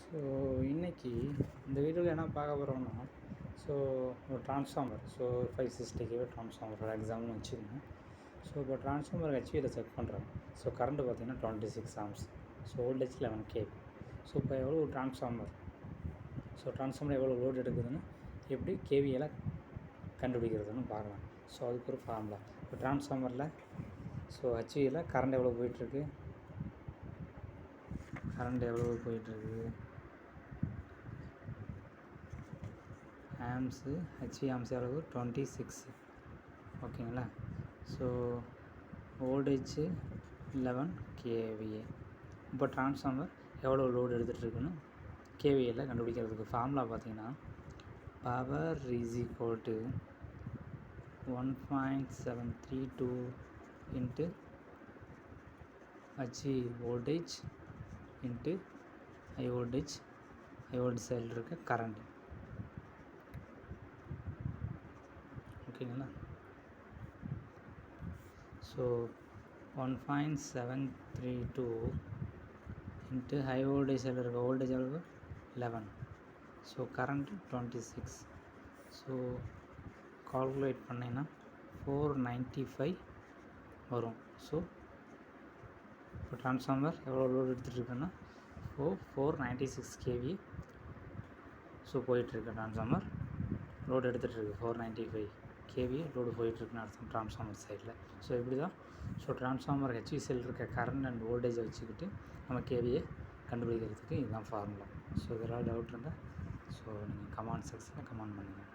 So இன்றைக்கி இந்த வீடியோவில் என்ன பார்க்க போகிறோம்னா, ஸோ ஒரு ட்ரான்ஸ்ஃபார்மர், ஸோ 560 kV ட்ரான்ஸ்ஃபார்மரோட எக்ஸாம்பிள் வச்சுக்கோங்க. ஸோ இப்போ ட்ரான்ஸ்ஃபார்மர் ஹெச்வியில் செக் பண்ணுறாங்க. ஸோ கரண்ட்டு பார்த்திங்கன்னா 26 amps, so voltage 11 kV. So இப்போ எவ்வளோ ட்ரான்ஸ்ஃபார்மர், ஸோ ட்ரான்ஸ்ஃபார்மர் எவ்வளோ லோடு எடுக்குதுன்னு எப்படி கேவியில் கண்டுபிடிக்கிறதுன்னு பார்க்கலாம். ஸோ அதுக்கு ஒரு ஃபார்முலா. இப்போ ட்ரான்ஸ்ஃபார்மரில் ஸோ ஹெச்வியில் கரண்ட் எவ்வளோ போயிட்டுருக்கு, ஆம்ஸு ஹெச்வி ஆம்ஸ் எவ்வளவு 26, ஓகேங்களா. So voltage 11 kVA. இப்போ ட்ரான்ஸ்ஃபார்மர் எவ்வளோ லோடு எடுத்துகிட்ருக்குன்னு கேவியில் கண்டுபிடிக்கிறதுக்கு ஃபார்முலா பார்த்தீங்கன்னா, power is equal to 1.732 into HV voltage into high voltage சைடில் இருக்க கரண்ட், ஓகேங்களா. ஸோ 1.732 இன்ட்டு ஹை வோல்டேஜ் சைடில் இருக்க வோல்டேஜ் எவ்வளவு 11, ஸோ கரண்ட்டு 26. ஸோ கால்குலேட் பண்ணிங்கன்னா 495 வரும். ஸோ இப்போ ட்ரான்ஸ்ஃபார்மர் எவ்வளோ லோடு எடுத்துகிட்ருக்குன்னா 496 kV. ஸோ போயிட்டுருக்கு ட்ரான்ஸ்ஃபார்மர் லோடு எடுத்துகிட்ருக்கு 495 kV லோடு போயிட்டுருக்குன்னு அர்த்தம் ட்ரான்ஸ்ஃபார்மர் சைடில். ஸோ இப்படி தான் ஸோ ட்ரான்ஸ்ஃபார்மர் ஹெச்வி செல் இருக்க கரண்ட் அண்ட் வோல்டேஜை வச்சுக்கிட்டு நம்ம கேவியை கண்டுபிடிக்கிறதுக்கு இதுதான் ஃபார்முலா. ஸோ இதெல்லாம் டவுட் இருந்தால் ஸோ நீங்கள் கமெண்ட் செக்ஷனில் கமெண்ட் பண்ணுங்கள்.